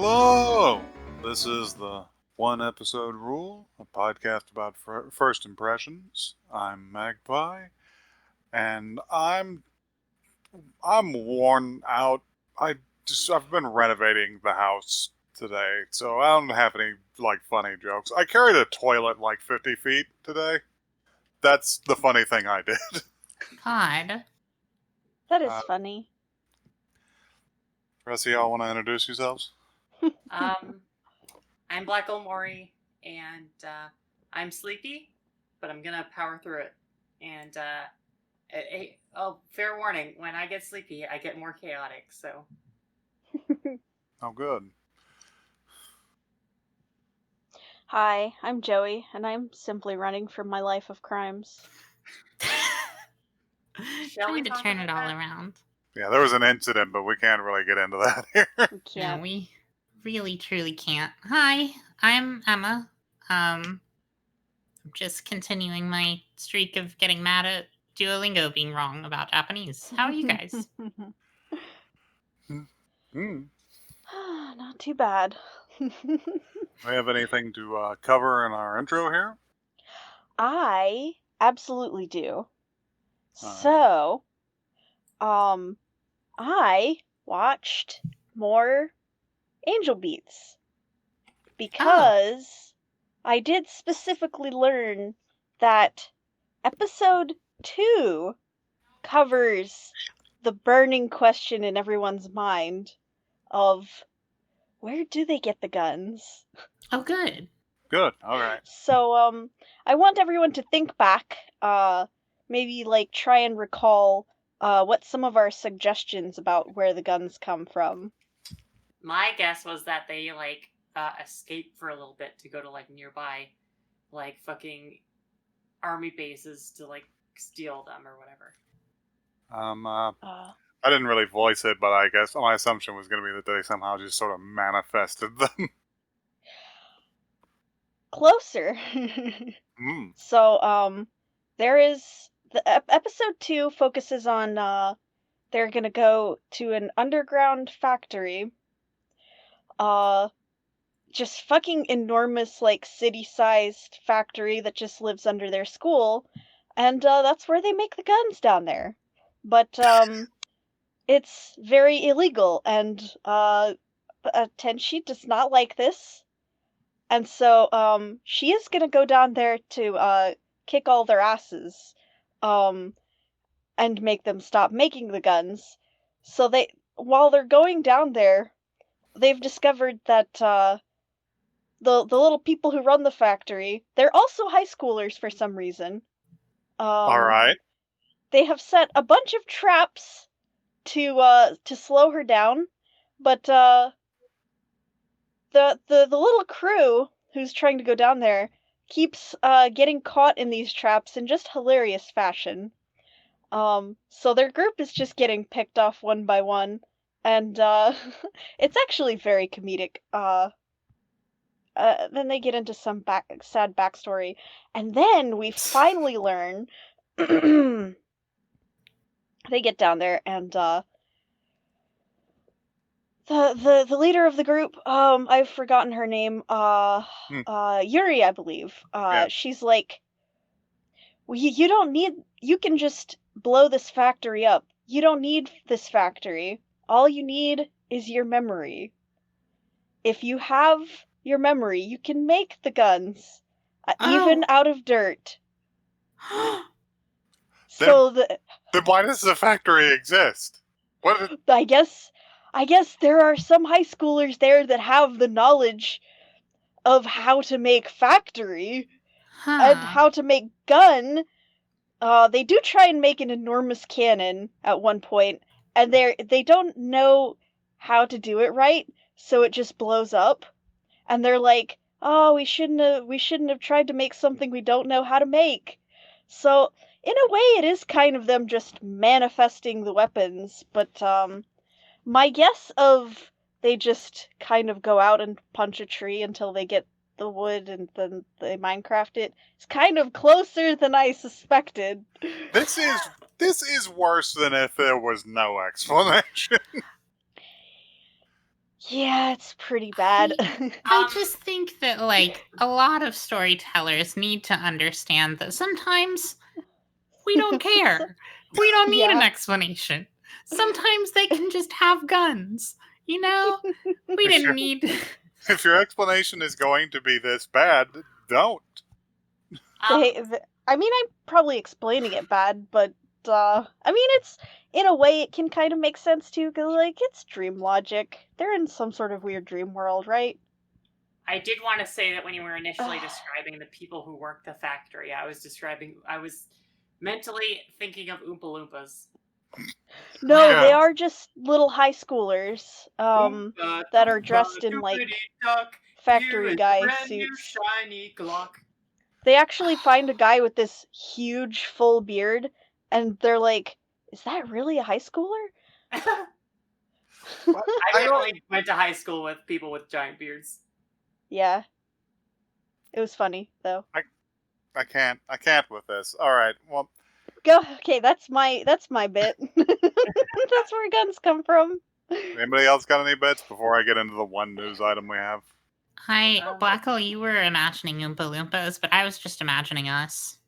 Hello! This is the One Episode Rule, a podcast about first impressions. I'm Magpie, and I'm worn out. I've been renovating the house today, so I don't have any funny jokes. I carried a toilet 50 feet today. That's the funny thing I did. God. That is funny. Rest of y'all want to introduce yourselves? I'm Black Omori, and I'm sleepy, but I'm gonna power through it. And fair warning: when I get sleepy, I get more chaotic. So. Oh, good. Hi, I'm Joey, and I'm simply running from my life of crimes. Trying to turn it all around. Yeah, there was an incident, but we can't really get into that here. We can't. No, we really, truly can't. Hi, I'm Emma. I'm just continuing my streak of getting mad at Duolingo being wrong about Japanese. How are you guys? Not too bad. We have anything to cover in our intro here? I absolutely do. All So, I watched more Angel Beats because I did specifically learn that episode 2 covers the burning question in everyone's mind of where do they get the guns? Oh, good. Good. All right. So, I want everyone to think back, maybe try and recall what some of our suggestions about where the guns come from. My guess was that they escaped for a little bit to go to nearby fucking army bases to steal them or whatever. I didn't really voice it, but I guess my assumption was going to be that they somehow just sort of manifested them. Closer. So, there is episode 2 focuses on they're gonna go to an underground factory. Just fucking enormous, city-sized factory that just lives under their school, and that's where they make the guns down there. But it's very illegal, and Tenshi does not like this, and so she is gonna go down there to kick all their asses, and make them stop making the guns. So while they're going down there, they've discovered that the little people who run the factory, they're also high schoolers for some reason. All right. They have set a bunch of traps to slow her down, but the little crew who's trying to go down there keeps getting caught in these traps in just hilarious fashion. So their group is just getting picked off one by one, and it's actually very comedic. Then they get into some sad backstory, and then we finally learn they get down there, and the leader of the group, I've forgotten her name, Yuri, I believe. Yeah. She's like, well, you don't need, you can just blow this factory up. You don't need this factory. All you need is your memory. If you have your memory, you can make the guns, even out of dirt. Then why does the factory exist? I guess there are some high schoolers there that have the knowledge of how to make factory and how to make gun. They do try and make an enormous cannon at one point, and they don't know how to do it right, so it just blows up. And they're like, "Oh, we shouldn't have tried to make something we don't know how to make." So, in a way, it is kind of them just manifesting the weapons, but my guess of they just kind of go out and punch a tree until they get the wood and then they Minecraft it is kind of closer than I suspected. This is worse than if there was no explanation. Yeah, it's pretty bad. I just think that, like, a lot of storytellers need to understand that sometimes we don't care. We don't need an Yeah. explanation. Sometimes they can just have guns. You know? We didn't need. If your explanation is going to be this bad, don't. I mean, I'm probably explaining it bad, but I mean, it's in a way it can kind of make sense too, because like it's dream logic. They're in some sort of weird dream world, right? I did want to say that when you were initially describing the people who work the factory, I was mentally thinking of Oompa Loompas. No, Yeah. they are just little high schoolers that are dressed in like factory guy suits. Shiny Glock. They actually find a guy with this huge full beard, and they're like, "Is that really a high schooler?" I definitely went to high school with people with giant beards. Yeah. It was funny though. I can't with this. All right. Well, Go. Okay, that's my bit. That's where guns come from. anybody else got any bits before I get into the one news item we have? Hi, Blackle, you were imagining Oompa Loompas, but I was just imagining us.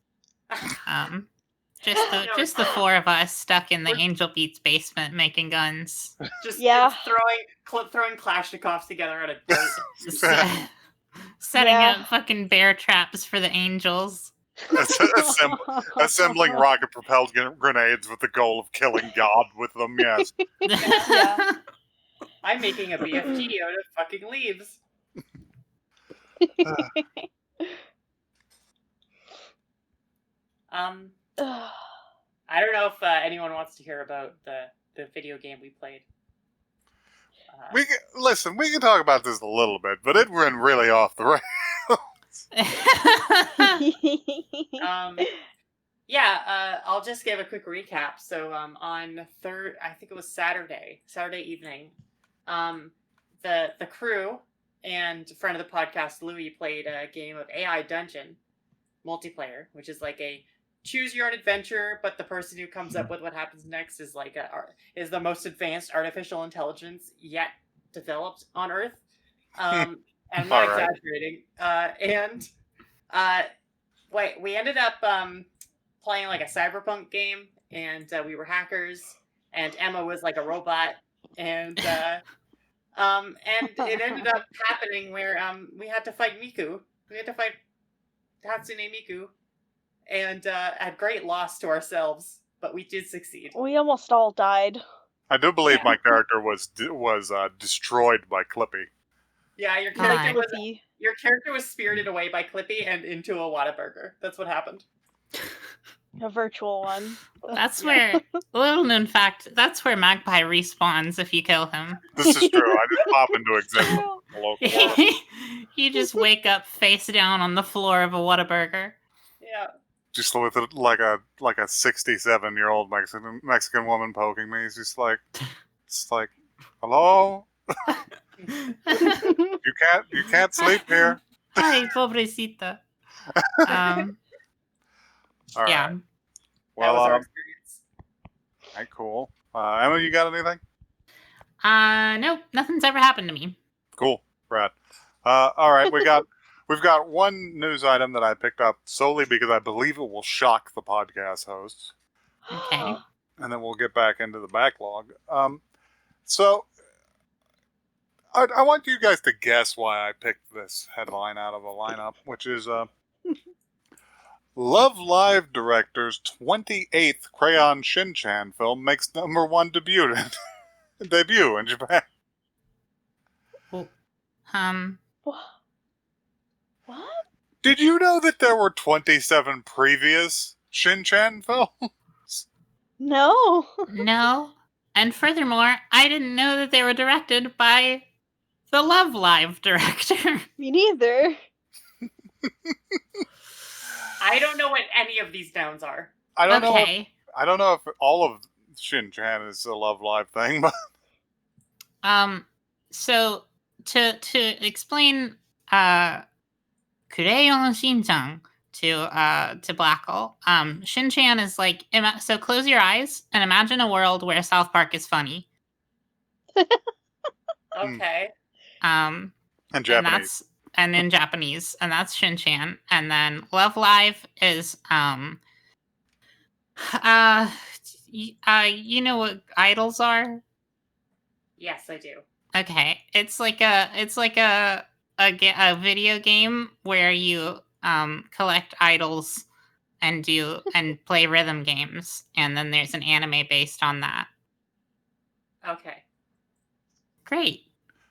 Just the four of us stuck in the Angel Beats basement making guns. Just Yeah. throwing Kalashnikovs together at a dirt. Setting Yeah. up fucking bear traps for the angels. Assembling rocket-propelled grenades with the goal of killing God with them. Yes. Yeah. I'm making a BFG out of fucking leaves. I don't know if anyone wants to hear about the video game we played. We can talk about this a little bit, but it went really off the rails. I'll just give a quick recap. So on I think it was Saturday evening, the crew and friend of the podcast Louis played a game of AI Dungeon multiplayer, which is like a choose your own adventure, but the person who comes up with what happens next is like is the most advanced artificial intelligence yet developed on Earth. And I'm not exaggerating. We ended up playing like a cyberpunk game, and we were hackers, and Emma was like a robot, and it ended up happening where we had to fight Miku. We had to fight Hatsune Miku, and at great loss to ourselves, but we did succeed. We almost all died. I do believe my character was destroyed by Clippy. Yeah, your character was spirited away by Clippy and into a Whataburger. That's what happened. A virtual one. That's where, little known fact, that's where Magpie respawns if you kill him. This is true. I just pop into existence. You just wake up face down on the floor of a Whataburger. Yeah. Just with it like a 67-year-old Mexican woman poking me. It's just like, hello? You can't sleep here. Ay, pobrecita. All yeah. Right. Well, that was our experience. All right, cool. Emma, you got anything? Nope, nothing's ever happened to me. Cool, Brad. All right, we've got one news item that I picked up solely because I believe it will shock the podcast hosts. Okay. And then we'll get back into the backlog. So I want you guys to guess why I picked this headline out of a lineup, which is Love Live director's 28th Crayon Shin-Chan film makes #1 debut in Japan. What? Did you know that there were 27 previous Shin-Chan films? No. No. And furthermore, I didn't know that they were directed by the Love Live director. Me neither. I don't know what any of these nouns are. I don't know if all of Shin-Chan is a Love Live thing, but so to explain Kureyon Shin-chan to Blackle, Shin-Chan is like, so close your eyes and imagine a world where South Park is funny. Okay. Um, And and Japanese. in Japanese, and that's Shin-Chan. And then Love Live is you know what idols are? Yes, I do. Okay, it's like a video game where you collect idols and play rhythm games, and then there's an anime based on that. Okay. Great.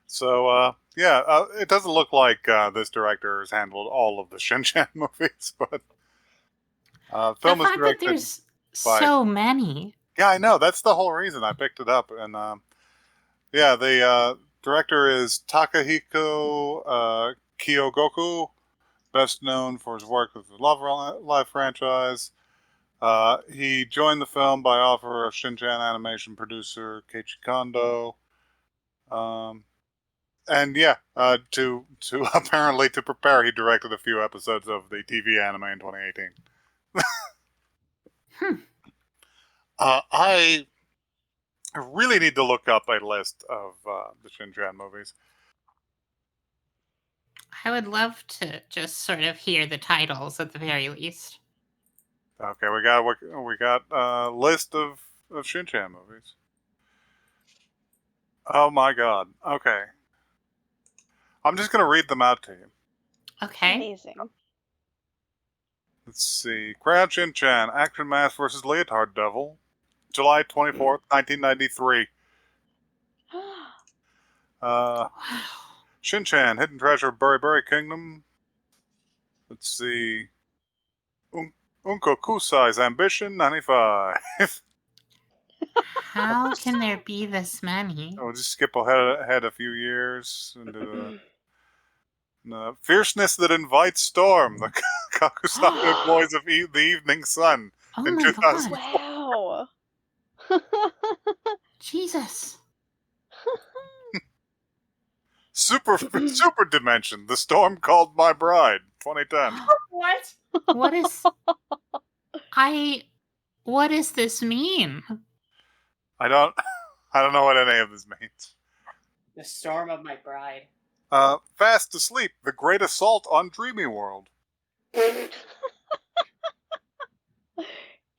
So, it doesn't look like this director has handled all of the Shin-Chan movies, but The film is fact that directed there's by... so many. Yeah, I know. That's the whole reason I picked it up. And the director is Takahiko Kyogoku, best known for his work with the Love Live franchise. He joined the film by offer of Shin-Chan animation producer Keiichi Kondo. To apparently to prepare, he directed a few episodes of the TV anime in 2018. I really need to look up a list of the Shin-Chan movies. I would love to just sort of hear the titles at the very least. Okay, we got a list of Shin-Chan movies. Oh my god. Okay. I'm just gonna read them out to you. Okay. Amazing. Let's see. Crayon Shin-Chan, Action Mask vs. Leotard Devil, July 24th, 1993. Wow. Shin-Chan, Hidden Treasure of Buri Kingdom. Let's see. Unko Kusai's Ambition, 95. How can there be this many? We'll just skip ahead a few years into the Fierceness That Invites Storm, the Kakusai Boys of the Evening Sun. Oh in my 2004. god. Wow. Jesus. Super Dimension, The Storm Called My Bride, 2010. What? What does this mean? I don't know what any of this means. The Storm of My Bride. Fast Asleep, The Great Assault on Dreamy World.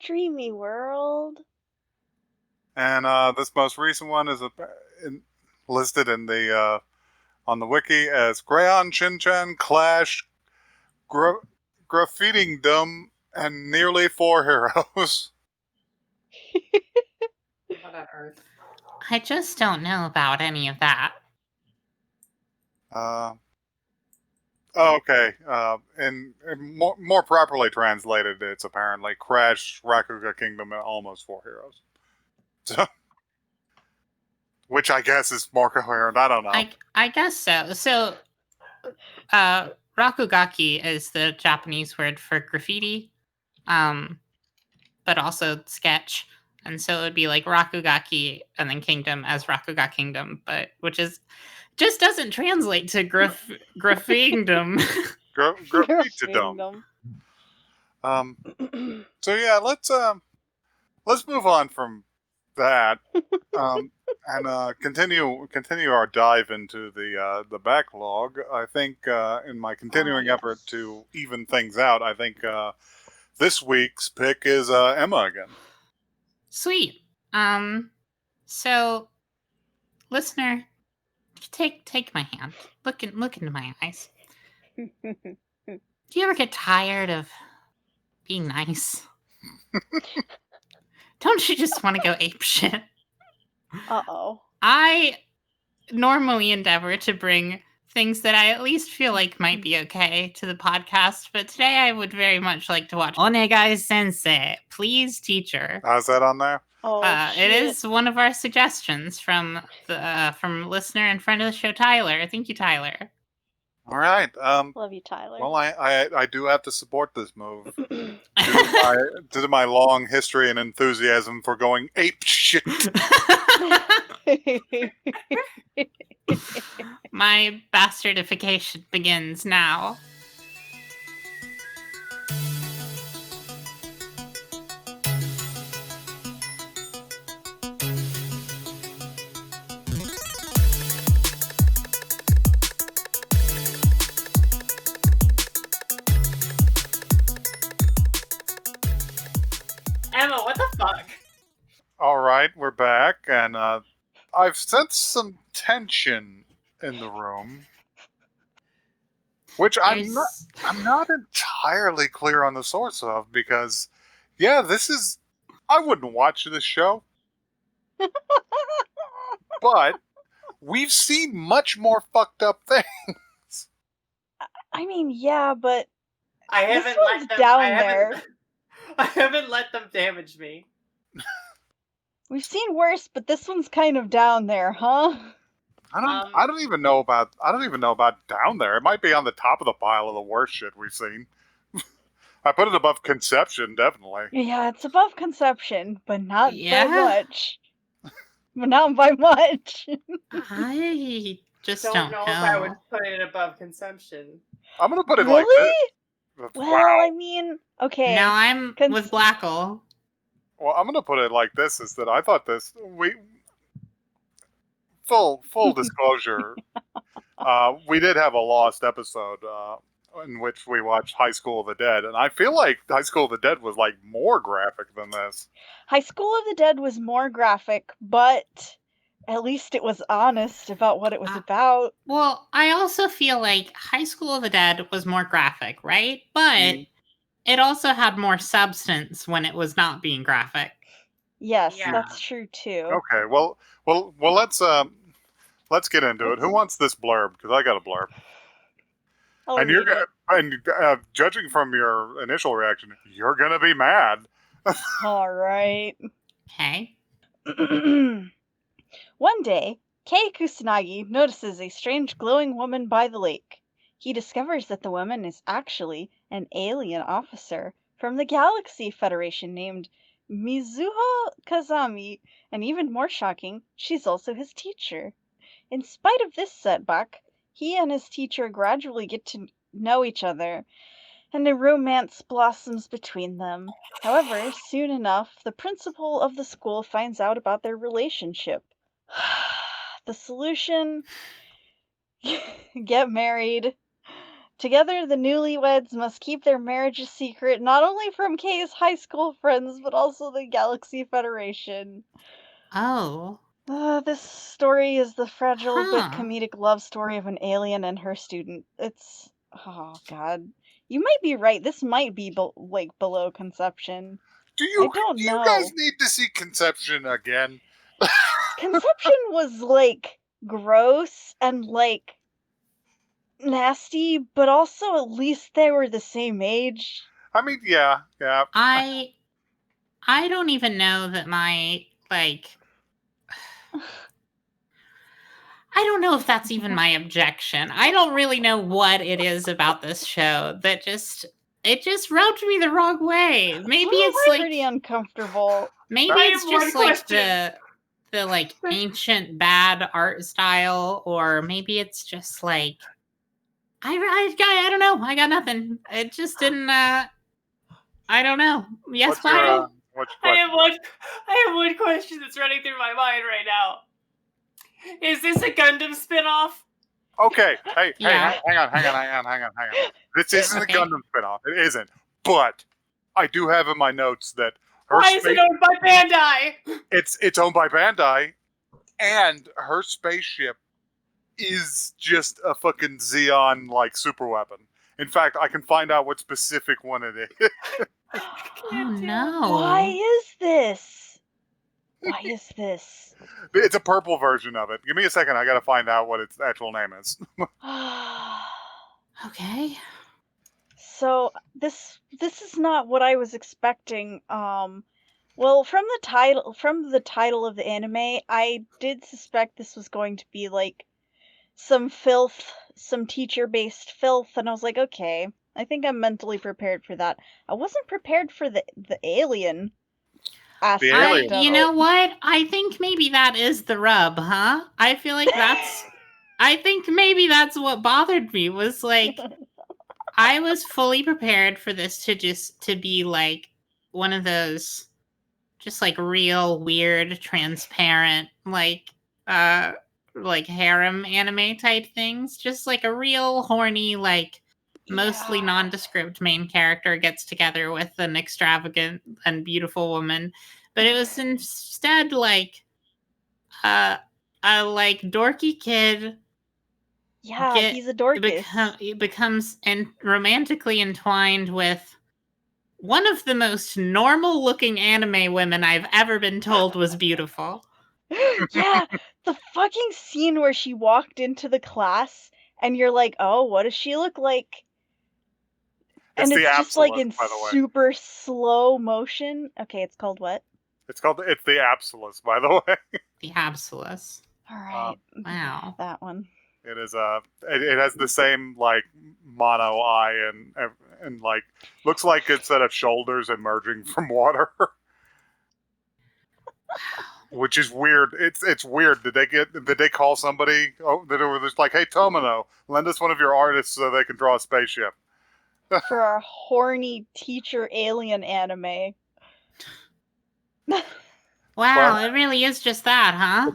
Dreamy World. And this most recent one is listed in the on the wiki as Crayon Shin-Chan Clash, Graffitiingdom, and Nearly 4 Heroes. What on earth? I just don't know about any of that. Okay. And more properly translated, it's apparently Crash, Rakuga Kingdom, and Almost 4 Heroes. So, which I guess is more coherent. I don't know. I guess so. So, Rakugaki is the Japanese word for graffiti, but also sketch. And so it would be like Rakugaki and then Kingdom as Rakuga Kingdom, but which is just doesn't translate to Graffingdom. Graffitidom. So yeah, let's move on from that and continue our dive into the backlog. I think in my continuing effort to even things out, I think this week's pick is Emma again. Sweet. So, listener, take my hand. Look into my eyes. Do you ever get tired of being nice? Don't you just want to go ape shit? Uh-oh. I normally endeavor to bring things that I at least feel like might be okay to the podcast, but today I would very much like to watch Onegai Sensei, Please Teacher. How's that on there? Oh, it is one of our suggestions from listener and friend of the show, Tyler. Thank you, Tyler. All right. Love you, Tyler. Well, I do have to support this move due to my long history and enthusiasm for going ape shit. My bastardification begins now. Emma, what the fuck? All right, we're back, and I've sensed some tension in the room, which I'm not entirely clear on the source of, because, yeah, I wouldn't watch this show, but we've seen much more fucked up things. I mean, yeah, but I This haven't one's let them. down I haven't. there. I haven't let them damage me. we've seen worse, but this one's kind of down there, huh? I don't even know about down there. It might be on the top of the pile of the worst shit we've seen. I put it above Conception, definitely. Yeah, it's above Conception, but not so Yeah. much. But not by much. I just Don't know if I would put it above Consumption. I'm gonna put it Really? like this. Well, Wow. I mean, okay. No, I'm Cons- with Blackle. Well, I'm gonna put it like this: is that I thought full disclosure, we did have a lost episode in which we watched High School of the Dead, and I feel like High School of the Dead was like more graphic than this. High School of the Dead was more graphic, but at least it was honest about what it was about. Well, I also feel like High School of the Dead was more graphic, right? But it also had more substance when it was not being graphic. Yes, Yeah. that's true too. Okay, well, let's get into it. Who wants this blurb? Because I got a blurb. I'll And read it. judging from your initial reaction, you're gonna be mad. All right. Okay. One day, Kei Kusanagi notices a strange glowing woman by the lake. He discovers that the woman is actually an alien officer from the Galaxy Federation named Mizuho Kazami, and even more shocking, she's also his teacher. In spite of this setback, he and his teacher gradually get to know each other, and a romance blossoms between them. However, soon enough, the principal of the school finds out about their relationship. The solution? Get married. Together, the newlyweds must keep their marriage a secret not only from Kay's high school friends, but also the Galaxy Federation. Oh. This story is the fragile but Huh. comedic love story of an alien and her student. It's... oh, God. You might be right. This might be below Conception. Do you don't you know. guys need to see Conception again? Conception was, like, gross and, like, nasty, but also at least they were the same age. I mean, yeah. I don't even know that my, like... I don't know if that's even my objection. I don't really know what it is about this show that it just rubbed me the wrong way. Maybe it's like pretty uncomfortable. maybe I it's have one just like question. the like ancient bad art style, or maybe it's just like I don't know. I got nothing. It just didn't. I don't know. Yes, What's your Michael? what's I your question? have one question that's running through my mind right now. Is this a Gundam spinoff? Okay, hey, Yeah. hang on. This isn't Okay. a Gundam spinoff. It isn't. But I do have in my notes that Why is it owned by Bandai? it's owned by Bandai, and her spaceship is just a fucking Xeon like super weapon. In fact, I can find out what specific one it is. Oh no! Why is this? Why is this? It's a purple version of it. Give me a second. I gotta find out what its actual name is. Okay. So this is not what I was expecting. Well, from the title of the anime, I did suspect this was going to be like some filth, some teacher-based filth, and I was like, okay, I think I'm mentally prepared for that. I wasn't prepared for the alien aspect alien. of You it. know what? I think maybe that is the rub, huh? I feel like that's. I think maybe that's what bothered me was like I was fully prepared for this to be like one of those just like real weird transparent like harem anime type things, just like a real horny like mostly Yeah. nondescript main character gets together with an extravagant and beautiful woman, but it was instead like a like dorky kid Yeah, he's a Dorcas. becomes romantically entwined with one of the most normal looking anime women I've ever been told was beautiful. Yeah, the fucking scene where she walked into the class and you're like, oh, what does she look like? It's And the it's just like Absolus, in by the way. super slow motion. Okay, it's called what? It's the Absolus, by the way. The Absolus. All right. Wow. That one. It is it has the same like mono eye and like looks like it's set of shoulders emerging from water. Which is weird. It's weird. Did they call somebody? Oh, they were just like, hey Tomino, lend us one of your artists so they can draw a spaceship. For our horny teacher alien anime. Wow, it really is just that, huh?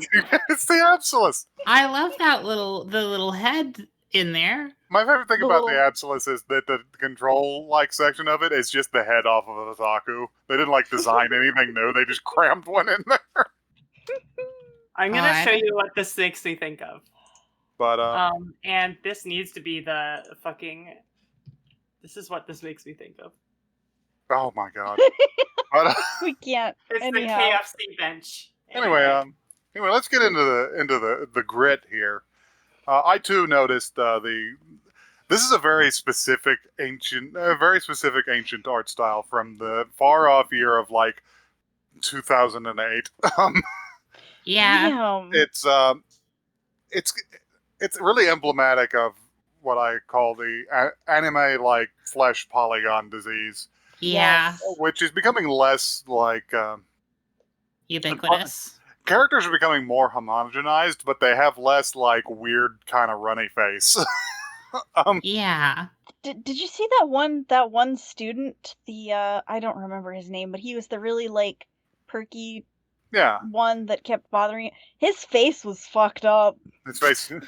It's the Absolus. I love the little head in there. My favorite thing The about little- the Absolus is that the control like section of it is just the head off of a Otaku. They didn't like design anything new. They just crammed one in there. I'm gonna show you what this makes me think of. But and this needs to be the fucking. This is what this makes me think of. oh my god. But, We can't. It's Anyhow. the KFC bench. anyway, let's get into the grit here. I too noticed this is a very specific ancient art style from the far off year of like 2008. Yeah. Damn. It's really emblematic of what I call the anime like flesh polygon disease. Yeah. Which is becoming less like Ubiquitous. characters are becoming more homogenized, but they have less like weird kind of runny face. Yeah. Did you see that one student? The I don't remember his name, but he was the really like perky Yeah, one that kept bothering it. His face was fucked up. his face His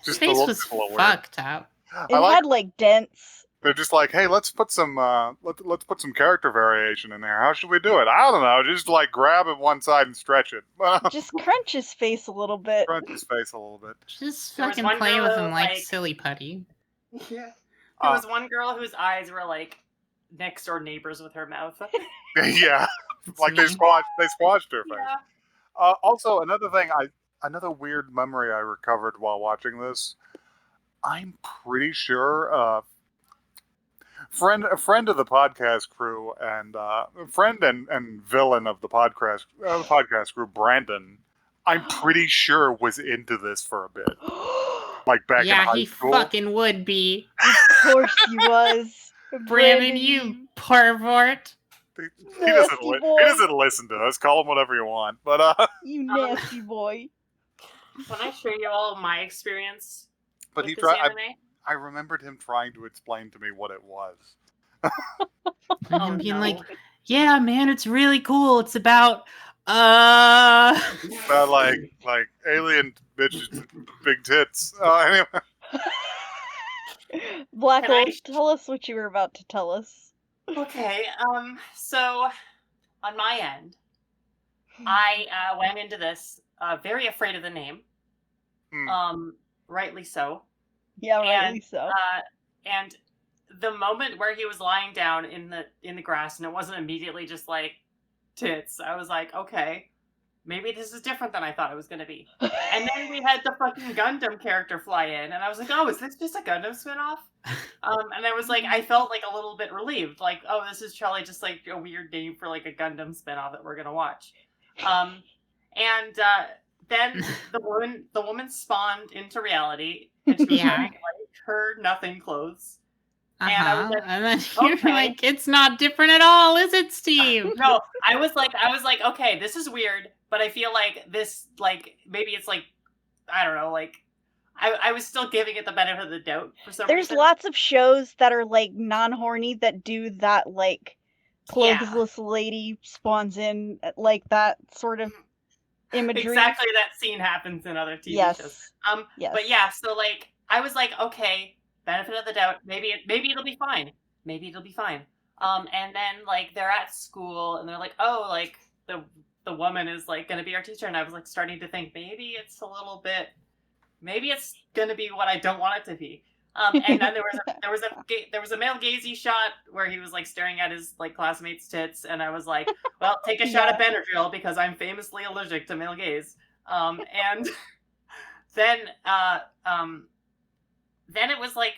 just face was just a little weird. fucked up. It I like had like dents. they're just like, hey, let's put some let's put some character variation in there. How should we do it? I don't know. Just like grab it one side and stretch it. Just crunch his face a little bit. Crunch his face a little bit. Just There was fucking one play girl with who, him like like- silly putty. Yeah. There was one girl whose eyes were like next door neighbors with her mouth. Yeah, like they me. squashed her face. Yeah. Also, another weird memory I recovered while watching this. I'm pretty sure a friend of the podcast crew and friend and villain of the podcast crew, Brandon. I'm pretty sure was into this for a bit, like back in Yeah, high he school. fucking would be. Of course he was. Brandon, you pervert. He nasty boy. doesn't listen to us. Call him whatever you want, but You nasty boy. When I share you all my experience but with he this tried. anime, I remembered him trying to explain to me what it was. And oh, him being no. like, yeah, man, it's really cool. It's about About like alien bitches, with big tits. Anyway, Black Can I- Hole, tell us what you were about to tell us. Okay, so on my end, I went into this very afraid of the name. Rightly so. Yeah, rightly so. And the moment where he was lying down in the grass and it wasn't immediately just like tits, I was like, okay, maybe this is different than I thought it was gonna be. And then we had the fucking Gundam character fly in, and I was like, oh, is this just a Gundam spinoff? And I was like, I felt like a little bit relieved, like, oh, this is probably just like a weird name for like a Gundam spinoff that we're gonna watch. And then the woman spawned into reality, and she was Yeah. wearing like her nothing clothes. And I was like, and then you're okay. like, it's not different at all, is it, Steve? No, I was like, okay, this is weird, but I feel like this, like, maybe it's like, I don't know, like, I was still giving it the benefit of the doubt for some There's reason. lots of shows that are like non-horny that do that, like clothesless lady spawns in, like that sort of imagery. Exactly, that scene happens in other TV shows. Yes. Yes. But yeah, so like, I was like, okay, benefit of the doubt. Maybe it'll be fine. Maybe it'll be fine. And then like they're at school and they're like, oh, like the woman is like gonna be our teacher, and I was like starting to think maybe it's gonna be what I don't want it to be. And then there was a male gazy shot where he was like staring at his like classmates' tits, and I was like, well, take a shot of Benadryl because I'm famously allergic to male gaze. And then it was like,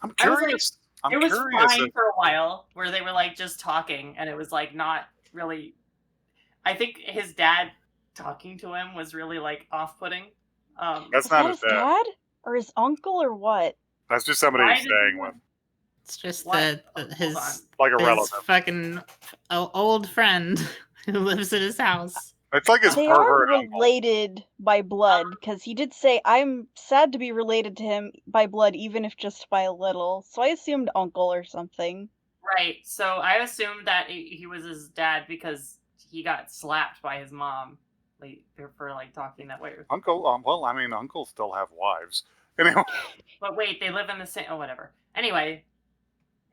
I'm curious. it was fine for a while where they were like just talking, and it was like not really. I think his dad talking to him was really like off-putting. That's Is not that his his dad or his uncle or what? That's just somebody he's staying with, It's just What? his like a his relative. fucking old friend who lives at his house. It's like his They are pervert uncle. related by blood, because he did say, I'm sad to be related to him by blood, even if just by a little. So I assumed uncle or something. Right. So I assumed that he was his dad because he got slapped by his mom, like for like talking that way. Uncle, well, I mean, uncles still have wives. Anyway, But wait, they live in the same. Oh, whatever. Anyway,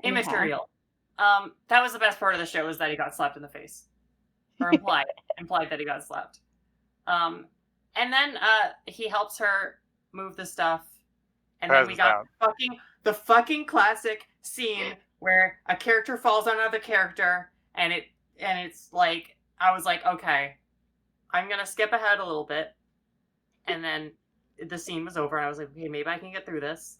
Anyhow. immaterial. That was the best part of the show, is that he got slapped in the face, or implied that he got slapped. And then he helps her move the stuff, and then we got the fucking classic scene where a character falls on another character, and it's like, I was like, okay, I'm gonna skip ahead a little bit, and then the scene was over, and I was like, okay, maybe I can get through this.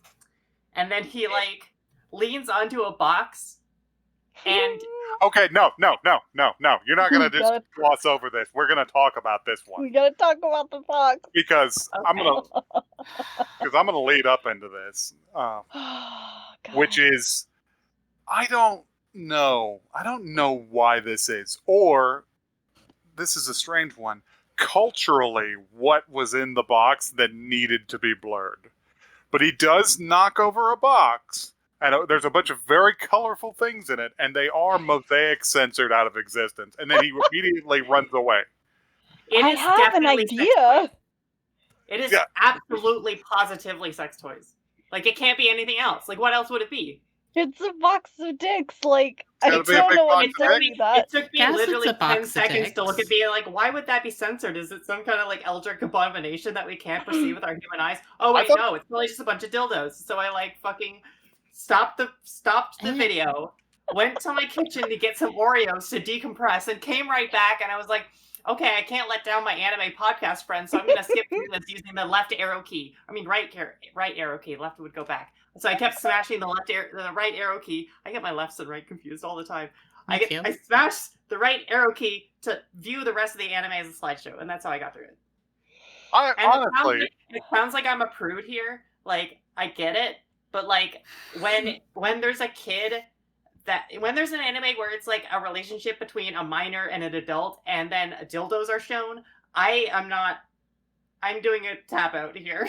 And then he like leans onto a box, and okay, no. You're not gonna just gloss over this. We're gonna talk about this one. We gotta talk about the box. Because I'm gonna lead up into this, which is, I don't know why this is, or this is a strange one. Culturally, what was in the box that needed to be blurred, but he does knock over a box, and there's a bunch of very colorful things in it, and they are mosaic censored out of existence, and then he immediately runs away. I have an idea. It is absolutely, positively sex toys. Like, it can't be anything else. Like, what else would it be? It's a box of dicks. Like, I Gotta be a don't big know what box to of tell dicks. you that. It took me Guess it's literally a box 10 of seconds to look dicks. at me like, why would that be censored? Is it some kind of like eldritch abomination that we can't perceive with our human eyes? Oh wait, no, it's probably just a bunch of dildos. So I like fucking stopped the video, went to my kitchen to get some Oreos to decompress, and came right back, and I was like, okay, I can't let down my anime podcast friends, so I'm gonna skip through this using the left arrow key. I mean right arrow key. Left would go back. So I kept smashing the right arrow key. I get my lefts and right confused all the time. I smashed the right arrow key to view the rest of the anime as a slideshow, and that's how I got through it. Honestly, it sounds like I'm a prude here. Like, I get it, but like when there's a kid when there's an anime where it's like a relationship between a minor and an adult, and then dildos are shown, I'm doing a tap out here.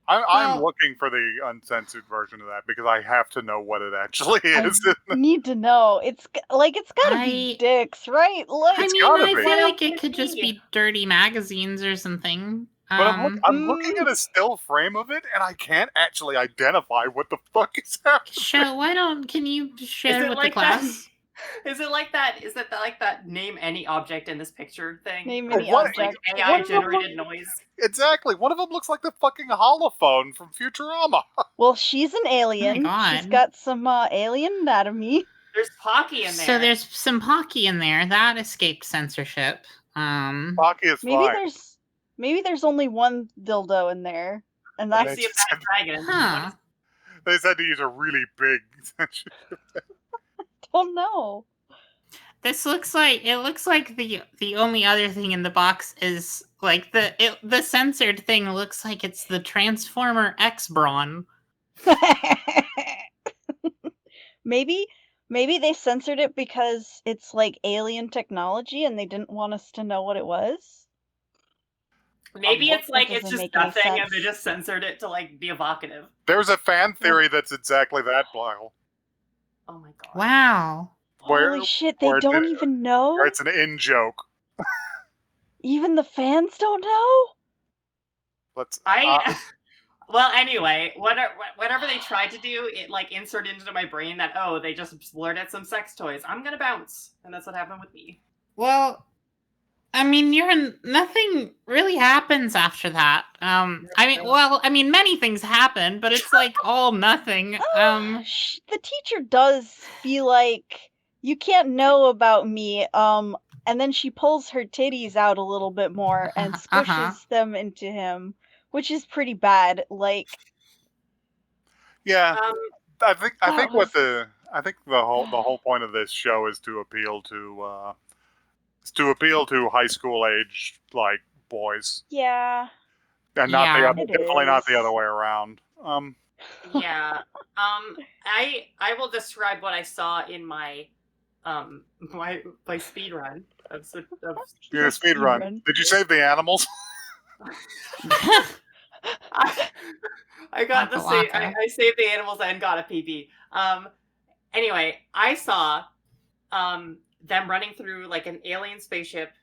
I'm looking for the uncensored version of that because I have to know what it actually is. I need to know. It's gotta be dicks, right? Like, I feel like it could just be dirty magazines or something. But I'm looking at a still frame of it, and I can't actually identify what the fuck is happening. Can you share with the class? Is it like that? Is that like that name any object in this picture thing? Name any object. Like AI generated noise. Exactly. One of them looks like the fucking holophone from Futurama. Well, she's an alien. Oh my God. She's got some alien anatomy. There's Pocky in there. So there's some Pocky in there. That escaped censorship. Pocky is fine. Maybe there's only one dildo in there, and that's the fat dragon. Huh. They said to use a really big censorship. don't know. This looks like the only other thing in the box is like the censored thing looks like it's the Transformer X Brawn. Maybe they censored it because it's like alien technology and they didn't want us to know what it was. Maybe it's like it's just nothing and they sense. just censored it to like be evocative. There's a fan theory that's exactly that, Blyle. Oh my god. Wow. Holy shit, they don't even know? Or it's an in-joke. Even the fans don't know? Well, anyway, whatever they tried to do, it like inserted into my brain that they just blurred at some sex toys. I'm gonna bounce, and that's what happened with me. Well, I mean, nothing really happens after that. Many things happen, but it's like all nothing. The teacher does be like, you can't know about me, and then she pulls her titties out a little bit more and squishes them into him, which is pretty bad. Like, Yeah, I think the whole point of this show is to appeal to high school age like boys. Yeah. And definitely not the other way around. Yeah. I will describe what I saw in my my speed run of speed run. Did you save the animals? I got the save. I saved the animals and got a PB. Anyway, I saw them running through like an alien spaceship,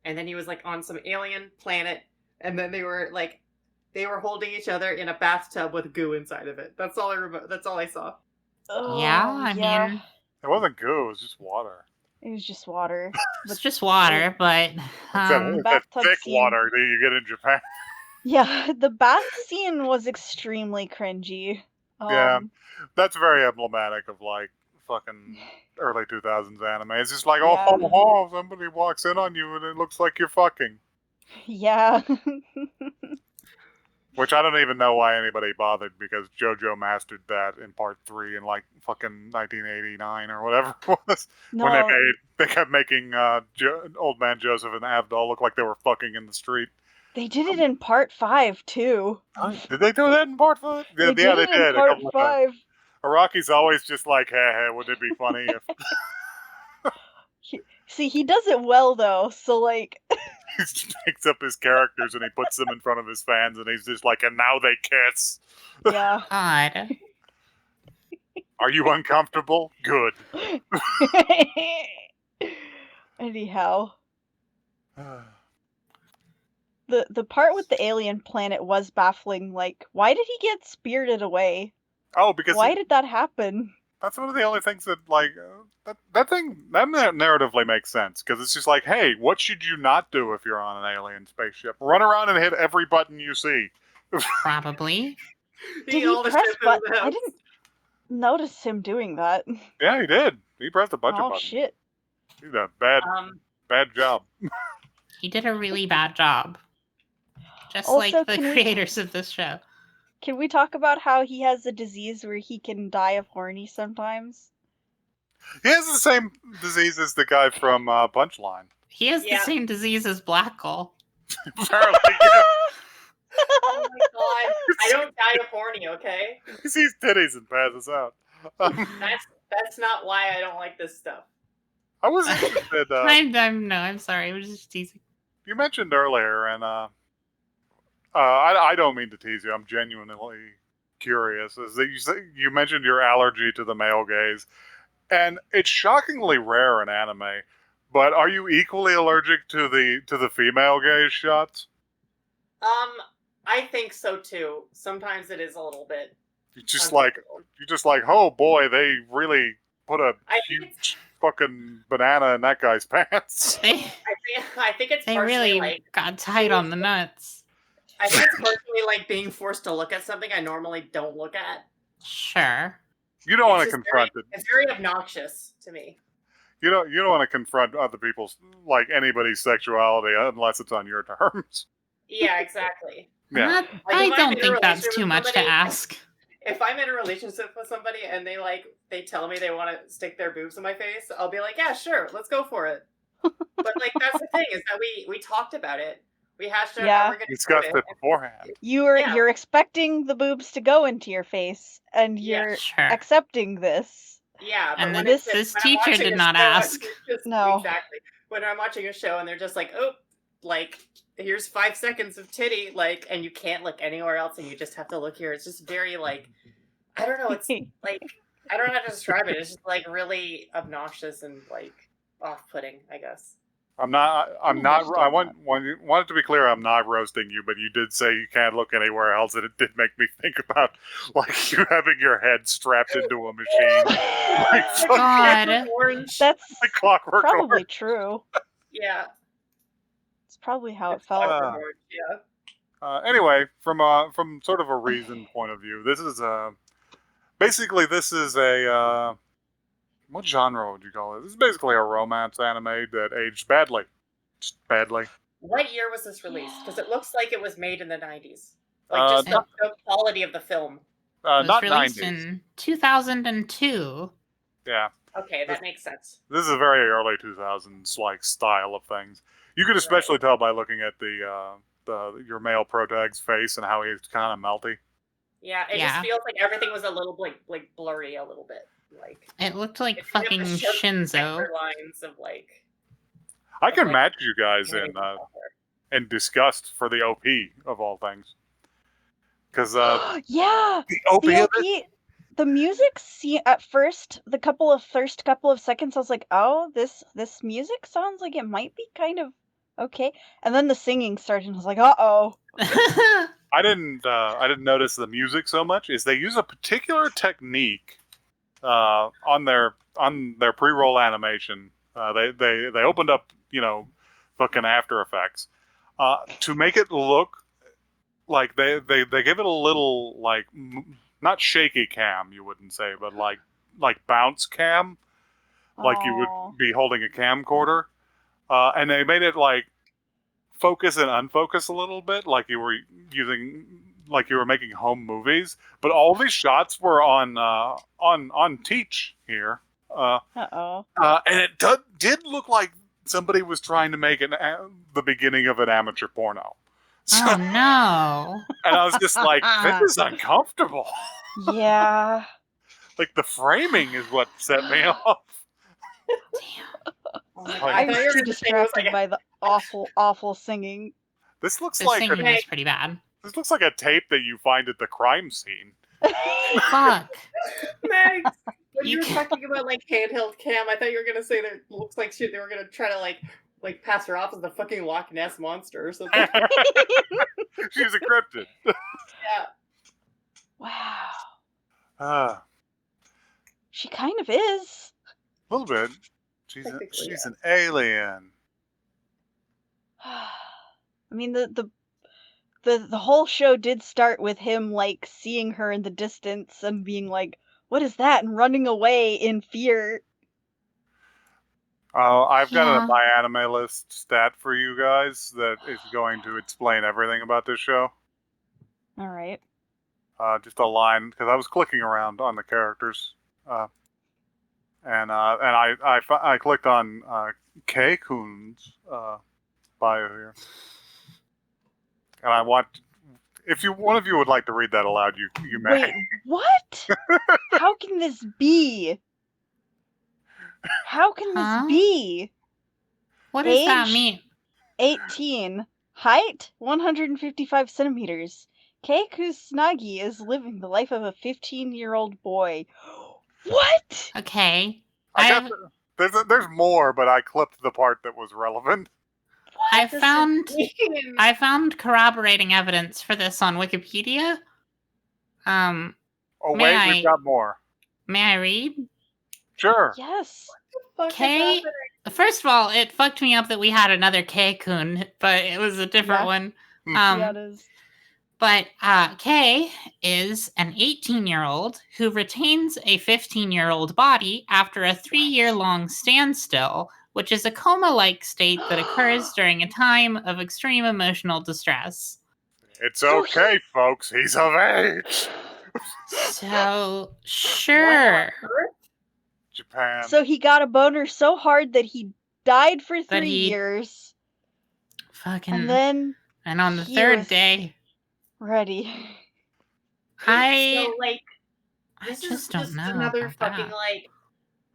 and then he was like on some alien planet, and then they were holding each other in a bathtub with goo inside of it. That's all I remember. That's all I saw. I mean, it wasn't goo. It was just water. It was just water. It's just water, but that thick water that you get in Japan. Yeah, the bath scene was extremely cringy. Yeah, that's very emblematic of like fucking early 2000s anime. It's just like, somebody walks in on you and it looks like you're fucking. Yeah. Which I don't even know why anybody bothered, because JoJo mastered that in part 3 in like fucking 1989 or whatever it was. No. When they kept making Old Man Joseph and Avdol look like they were fucking in the street. They did it in part 5 too. Did they do that in part 5? They did in part 5. Araki's always just like, hey, wouldn't it be funny if... See, he does it well though, so like... He just picks up his characters and he puts them in front of his fans and he's just like, and now they kiss. Yeah. God. Are you uncomfortable? Good. Anyhow. The part with the alien planet was baffling. Like, why did he get spirited away? Oh, because... Why did that happen? That's one of the only things that, like, that narratively makes sense. Because it's just like, hey, what should you not do if you're on an alien spaceship? Run around and hit every button you see. Probably. Did he press buttons? I didn't notice him doing that. Yeah, he did. He pressed a bunch of buttons. Oh, shit. He did a bad job. He did a really bad job. Just also, like the creators of this show. Can we talk about how he has a disease where he can die of horny sometimes? He has the same disease as the guy from Punchline. He has the same disease as Black Hole. Apparently, yeah. Oh my god. I don't die of horny, okay? He sees titties and passes out. That's not why I don't like this stuff. I was interested... I'm sorry. I was just teasing. You mentioned earlier, and... I don't mean to tease you. I'm genuinely curious. Is that you mentioned your allergy to the male gaze, and it's shockingly rare in anime. But are you equally allergic to the female gaze shots? I think so too. Sometimes it is a little bit. You're just like, oh boy, they really put a huge fucking banana in that guy's pants. I think it's they really like, got tight on the nuts. I think it's partially like being forced to look at something I normally don't look at. Sure. You don't want to confront it. It's very obnoxious to me. You don't want to confront other people's, like, anybody's sexuality unless it's on your terms. Yeah, exactly. Yeah. I don't think that's too much to ask. If I'm in a relationship with somebody and they tell me they want to stick their boobs in my face, I'll be like, yeah, sure, let's go for it. But like that's the thing is that we talked about it. We hashed out how we're going to discussed it beforehand. You're expecting the boobs to go into your face, and you're accepting this. Yeah, but and this teacher did not ask. No, exactly. When I'm watching a show and they're just like, oh, like here's 5 seconds of titty, like, and you can't look anywhere else, and you just have to look here. It's just very like, I don't know. It's like I don't know how to describe it. It's just like really obnoxious and like off-putting, I guess. I'm not. I'm I not. I understand want it to be clear. I'm not roasting you, but you did say you can't look anywhere else, and it did make me think about like you having your head strapped into a machine, like God. Orange. That's like Clockwork probably Orange. true. Yeah. It's probably how it It's felt. Clockwork Orange, yeah. Anyway, from sort of a reason point of view, this is basically this is a what genre would you call it? This is basically a romance anime that aged badly, just badly. What year was this released? Because it looks like it was made in the 90s. Like, Uh, just the quality of the film. It was Not released 90s. in 2002. Yeah, Okay, that makes sense. this is a very early 2000s like style of things. You could especially tell by looking at your male protag's face and how he's kind of melty. Yeah, it just feels like everything was a little like blurry a little bit. Like It looked like it didn't have fucking the sharp Shinzo. texture lines of like. I can like, match you guys animated software. in disgust for the OP of all things, because Yeah, the OP the of OP, it. the music. See, at first, the first couple of seconds, I was like, "Oh, this music sounds like it might be kind of okay," and then the singing started, and I was like, "Uh-oh." I didn't notice the music so much. Is they use a particular technique on their pre-roll animation. They opened up fucking After Effects to make it look like they give it a little like not shaky cam, you wouldn't say, but like bounce cam, like you Aw. would be holding a camcorder, and they made it like focus and unfocus a little bit, like you were making home movies. But all these shots were on Teach here, Uh-oh. and it did look like somebody was trying to make the beginning of an amateur porno. So, Oh no. and I was just like, this is uncomfortable. Yeah. Like the framing is what set me off. Oh my God, Like- I I thought was you were too gonna say it was distracted like by the awful singing. This looks The like singing was pretty bad. this looks like a tape that you find at the crime scene. Fuck. Max, when You you were ca- talking about like handheld cam, I thought you were gonna say that it looks like shit. They were gonna try to like pass her off as the fucking Loch Ness monster or something. She's a cryptid. Yeah. Wow. She kind of is. A little bit. She's Technically, an alien. I mean, the whole show did start with him like seeing her in the distance and being like, "What is that?" and running away in fear. I've got Yeah. a My Anime List stat for you guys that is going to explain everything about this show. All right. Just a line, because I was clicking around on the characters, and I clicked on K-Kun's bio here, and I want, if one of you would like to read that aloud, you may. Wait, what? How can this be? How can Huh? this be? What does that Age? mean? 18. Height? 155 centimeters. Kei Kusanagi is living the life of a 15-year-old boy. What? Okay. There's more, but I clipped the part that was relevant. I This found is mean. I found corroborating evidence for this on Wikipedia. Oh May wait, I- we've got more. May I read? Sure. Yes. Fuck is K. happening? First of all, it fucked me up that we had another K-kun, but it was a different Yeah. one. Yeah, it is. But Kay is an 18-year-old who retains a 15-year-old body after a 3-year-long standstill, which is a coma-like state that occurs during a time of extreme emotional distress. It's So okay, folks. He's of age. So, What sure. on earth? Japan. So he got a boner so hard that he died for 3 he- years, Fucking. and then And on the he third was- day, ready. So like I this just is don't just know another about fucking that. like,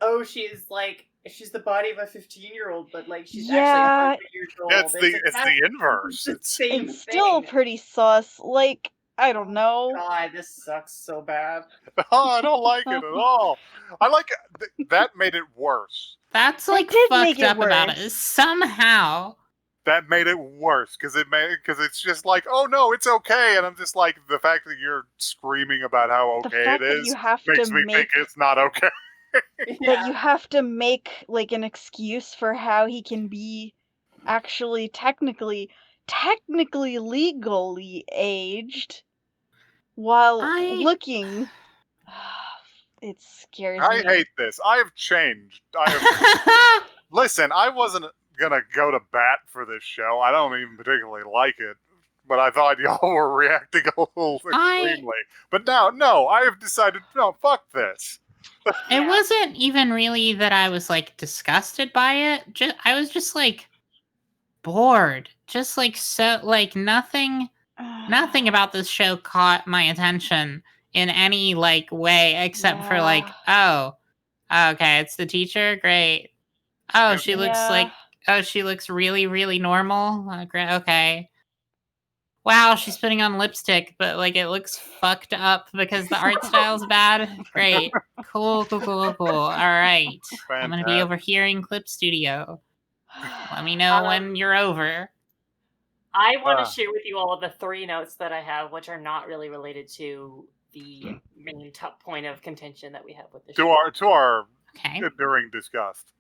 oh, she's the body of a 15-year-old, but like she's Yeah. actually 100 years old. Yeah, it's the inverse. the It's same It's still thing. pretty sus. Like, I don't know. God, this sucks so bad. Oh, I don't like it at all. I like that made it worse. That's That like did make fucked it up about it. worse. Somehow. That made it worse because it's just like, oh no, it's okay, and I'm just like, the fact that you're screaming about how The okay fact it that is you have makes to me make think it's not okay. that you have to make like an excuse for how he can be actually technically legally aged while looking. It scares I me. hate this. I have changed. Listen, I wasn't gonna go to bat for this show. I don't even particularly like it, but I thought y'all were reacting a little extremely. But now, no, I have decided, no, fuck this. It wasn't even really that I was like disgusted by it. I was just like bored. Just like so like nothing about this show caught my attention in any like way except for like, oh, okay, it's the teacher. Great. Oh, she looks really, really normal. Great. Okay. Wow, she's putting on lipstick, but like it looks fucked up because the art style's bad. Great. Cool. All right. I'm gonna be over here in Clip Studio. Let me know when you're over. I want to share with you all the 3 notes that I have, which are not really related to the main top point of contention that we have with the show. To our enduring disgust.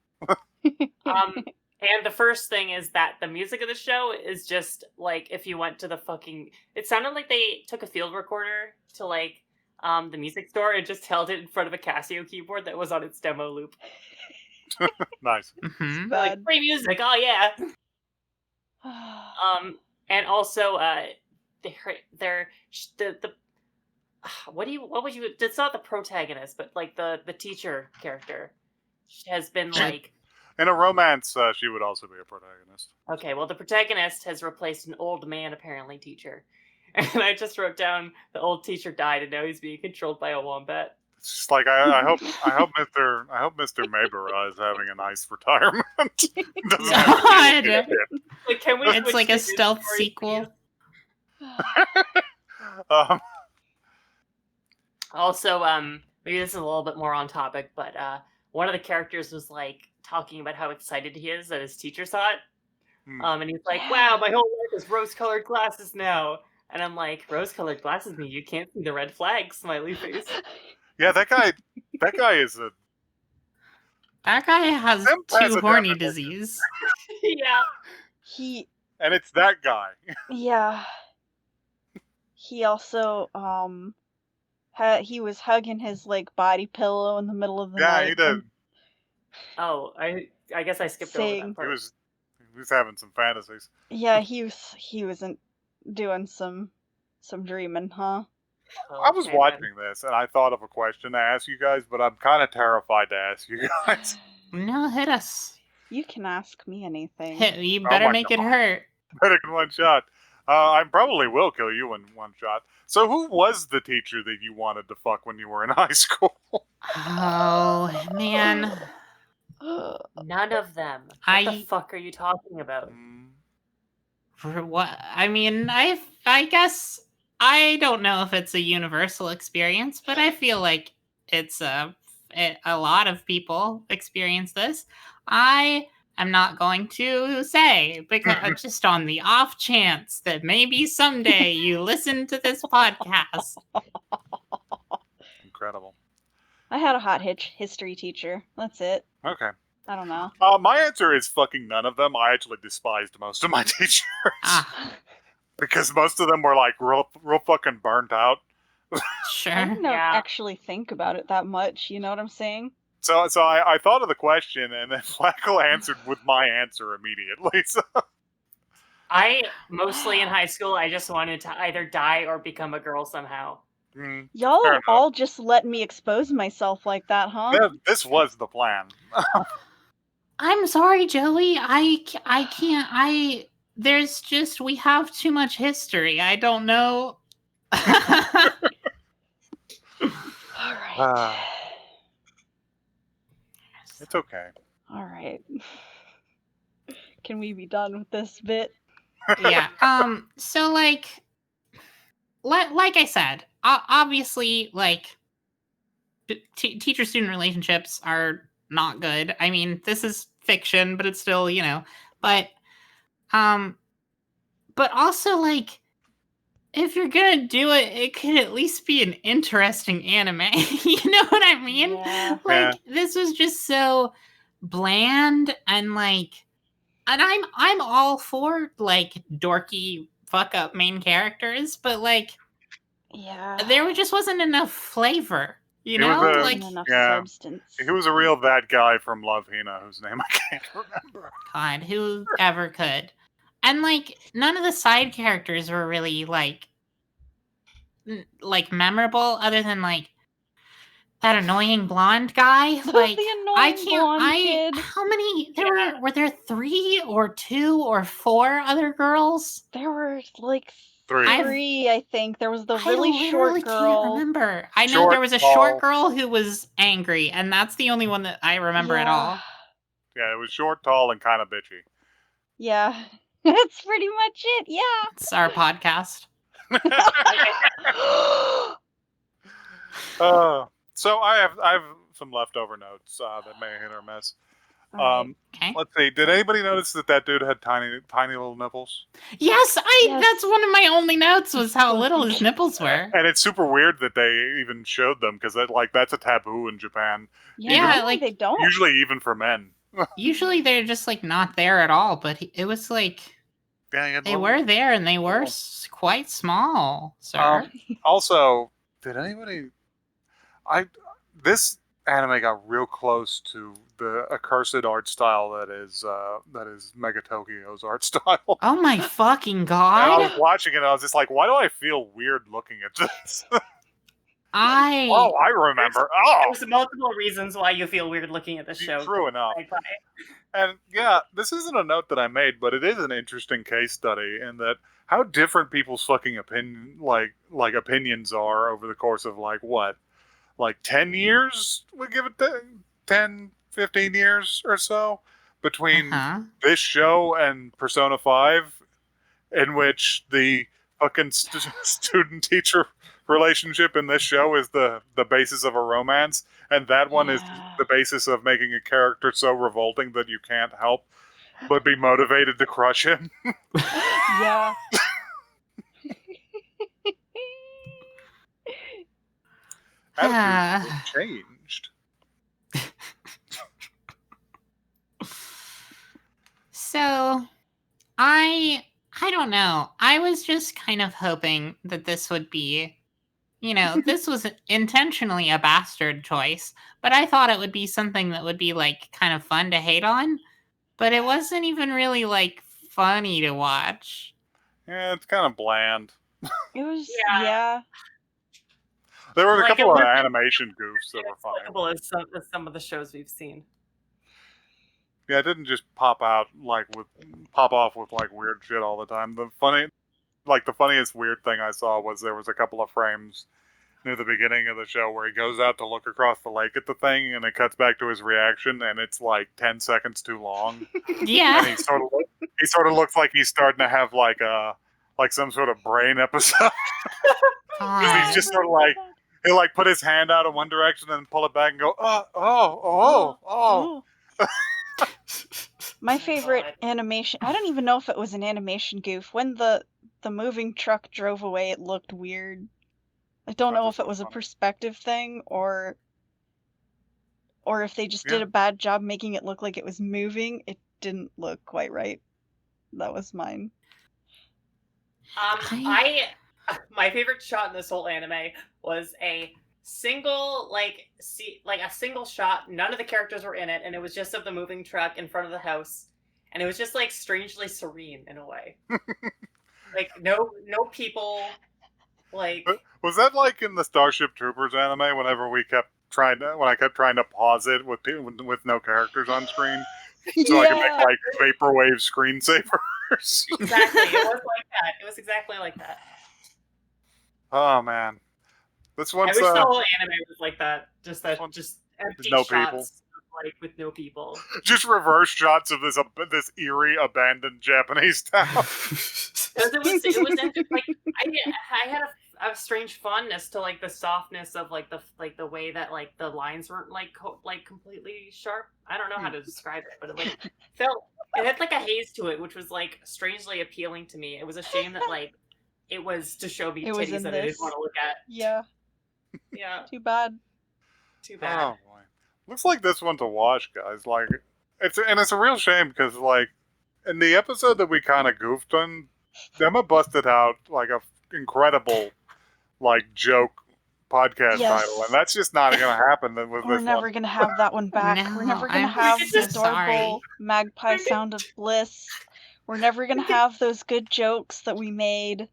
And the first thing is that the music of the show is just like if you went to the fucking. It sounded like they took a field recorder to like the music store and just held it in front of a Casio keyboard that was on its demo loop. Nice. Mm-hmm. Like free music, oh yeah. And also, they're what would you? It's not the protagonist, but like the teacher character has been like. In a romance, she would also be a protagonist. Okay, well, the protagonist has replaced an old man, apparently, teacher. And I just wrote down the old teacher died, and now he's being controlled by a wombat. It's just like I hope Mr. Mabera is having a nice retirement. God. Like, can we? It's like a stealth sequel. Also, maybe this is a little bit more on topic, but one of the characters was like talking about how excited he is that his teacher saw it. And he's like, wow, my whole life is rose-colored glasses now. And I'm like, rose-colored glasses mean you can't see the red flag, smiley face. Yeah, that guy is a... That guy has too horny disease. Yeah. And it's that guy. Yeah. He also, he was hugging his, like, body pillow in the middle of the night. Yeah, he did. Oh, I guess I skipped over that part. He was having some fantasies. Yeah, he wasn't doing some dreaming, huh? I was watching this and I thought of a question to ask you guys, but I'm kind of terrified to ask you guys. No, hit us. You can ask me anything. You better make it hurt. Better in one shot. I probably will kill you in one shot. So who was the teacher that you wanted to fuck when you were in high school? Oh, man. None of them. What the fuck are you talking about? For what? I mean, I guess I don't know if it's a universal experience, but I feel like it's a lot of people experience this. I am not going to say, because just on the off chance that maybe someday you listen to this podcast. Incredible. I had a hot history teacher. That's it. Okay. I don't know. My answer is fucking none of them. I actually despised most of my teachers. Because most of them were like real fucking burnt out. Sure. I didn't actually think about it that much, you know what I'm saying? So I thought of the question, and then Flackle answered with my answer immediately. So. I, mostly in high school, I just wanted to either die or become a girl somehow. Y'all all just let me expose myself like that, huh? Yeah, this was the plan. I'm sorry, Joey. I can't. There's just, we have too much history. I don't know. Alright. It's okay. Alright. Can we be done with this bit? Yeah. So, like, like I said, obviously, like teacher-student relationships are not good. I mean, this is fiction, but it's still, but um, but also like if you're gonna do it, it could at least be an interesting anime. You know what I mean? Yeah. Like this was just so bland and I'm all for like dorky fuck up main characters, but like Yeah. there just wasn't enough flavor. You He was know, a- like Enough yeah. substance. He was a real that guy from Love Hina, whose name I can't remember. God, who ever could? And like none of the side characters were really like memorable, other than like that annoying blonde guy. Like The annoying I can't. blonde kid. How many? Yeah. Were there 3 or 2 or 4 other girls? There were like Three. three, I think. There was the I really short literally girl. can't remember. I know Short, there was a tall. short girl who was angry, and that's the only one that I remember at all. Yeah, it was short, tall, and kind of bitchy. Yeah. That's pretty much it. Yeah. It's our podcast. So I have some leftover notes that may hit or miss. Alright. Okay. Let's see. Did anybody notice that dude had tiny little nipples? Yes, Yes. that's one of my only notes was how little Fucking- his nipples were. And it's super weird that they even showed them because that's a taboo in Japan. Yeah, Yeah, normally like, they don't. Usually even for men. Usually they're just like not there at all, but it was like Yeah, he had they little- were there and they were quite small, sir. Also, did anybody? This anime got real close to the accursed art style that is Mega Tokyo's art style. Oh my fucking And I god! was watching it, and I was just like, why do I feel weird looking at this? I Oh, I remember. Oh, There's multiple reasons why you feel weird looking at the show. true enough. Like, right? And yeah, this isn't a note that I made, but it is an interesting case study in that how different people's fucking opinions are over the course of like 10 years? We give it 10, 15 years or so between Uh-huh. this show and Persona 5, in which the fucking student-teacher relationship in this show is the basis of a romance, and that one is Yeah. the basis of making a character so revolting that you can't help but be motivated to crush him. Yeah. Attitudes have changed. So, I don't know. I was just kind of hoping that this would be, this was intentionally a bastard choice, but I thought it would be something that would be like kind of fun to hate on, but it wasn't even really like funny to watch. Yeah, it's kind of bland. It was Yeah. yeah. There were a Like, couple it of wasn't animation goofs that were funny. Inexplicable as some of the shows we've seen. Yeah, it didn't just pop off with like weird shit all the time. The funniest weird thing I saw was there was a couple of frames near the beginning of the show where he goes out to look across the lake at the thing, and it cuts back to his reaction, and it's like 10 seconds too long. And Yeah. he sort of looks like he's starting to have like some sort of brain episode. God. He's just sort of like he'll like put his hand out in one direction and pull it back and go, oh. My Oh, favorite God. animation. I don't even know if it was an animation goof. When the moving truck drove away, it looked weird. I don't That know just if it looked was a funny. perspective thing or if they just did Yeah. a bad job making it look like it was moving. It didn't look quite right. That was mine. My favorite shot in this whole anime was a single a single shot. None of the characters were in it, and it was just of the moving truck in front of the house, and it was just like strangely serene in a way. Like no people. Like Was that like in the Starship Troopers anime? When I kept trying to pause it with no characters on screen, so I could make like vaporwave screensavers. exactly, it was like that. It was exactly like that. Oh man, this I one's wish the whole anime was like that. Just empty no shots, people. like with no people. just reverse shots of this eerie abandoned Japanese town. Because it was like I a strange fondness to like the softness of like the way that like the lines weren't like completely sharp. I don't know how to describe it, but it like felt it had like a haze to it, which was like strangely appealing to me. It was a shame that like it was to show me It was titties in that I didn't this. want to look at. Yeah. Yeah, Too bad. too bad. Oh boy, looks like this one to watch, guys. Like, it's a real shame because like in the episode that we kind of goofed on, Emma busted out like a incredible like joke podcast Yes. title, and that's just not going to happen with We're this never one. gonna have that one back. We're No, never gonna I'm have so the adorable magpie sound of bliss. We're never gonna have those good jokes that we made.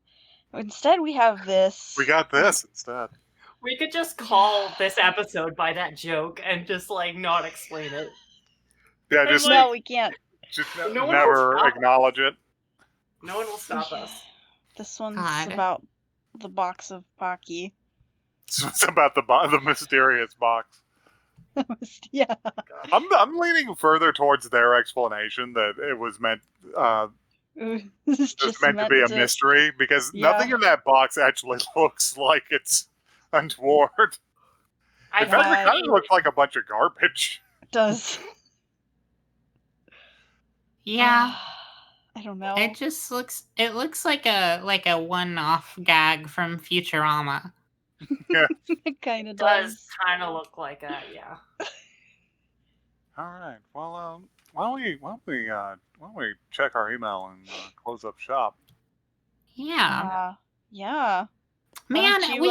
Instead, we have this. We got this instead. We could just call this episode by that joke and just like not explain it. Yeah, And, just like, No, we can't. just no one will never stop. acknowledge it. No one will stop us. This one's God. about the box of Pocky. It's about the mysterious box. Yeah. I'm leaning further towards their explanation that it was meant This is just meant to be a mystery because Yeah. nothing in that box actually looks like it's untoward. I In fact, it Right. kind of looks like a bunch of garbage. It does. Yeah. I don't know. It just looks like a one-off gag from Futurama. It kind of It does does. kind of look like that, yeah. All right. Well, why don't we check our email and close up shop? Yeah. Yeah. Why Man, don't you,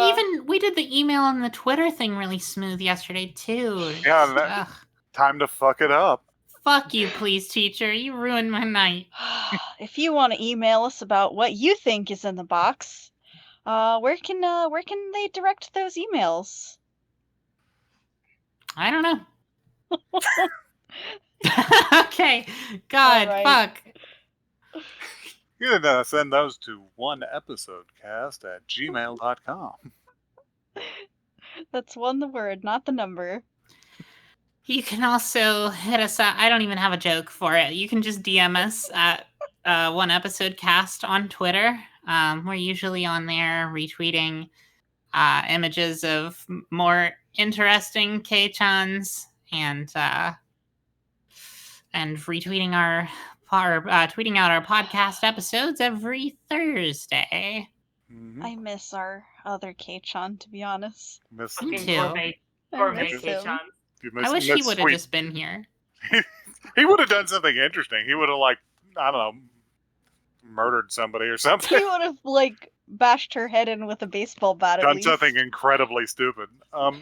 we did the email and the Twitter thing really smooth yesterday too. Yeah, Just, that- Time to fuck it up. fuck you, please, teacher. You ruined my night. If you want to email us about what you think is in the box, where can they direct those emails? I don't know. Okay. God, Alright. fuck. You can send those to oneepisodecast@gmail.com. That's one the word, not the number. You can also hit us up. I don't even have a joke for it. You can just DM us at One Episode Cast on Twitter. We're usually on there retweeting images of more interesting K-chans and retweeting tweeting out our podcast episodes every Thursday. Mm-hmm. I miss our other K-chan, to be honest. Miss, Me Fucking too. gourmet I miss him. K-Chan. you miss, I wish he miss would have Sweet. just been here. He would have done something interesting. He would have, like, I don't know, murdered somebody or He something. would have, like, bashed her head in with a baseball bat at Done least. something incredibly stupid. All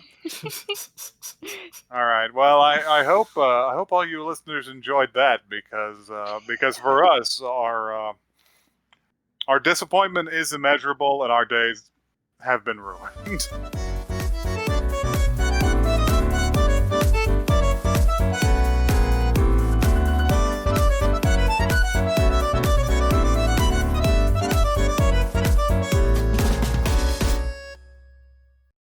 right. Well, I hope all you listeners enjoyed that because for us our disappointment is immeasurable and our days have been ruined.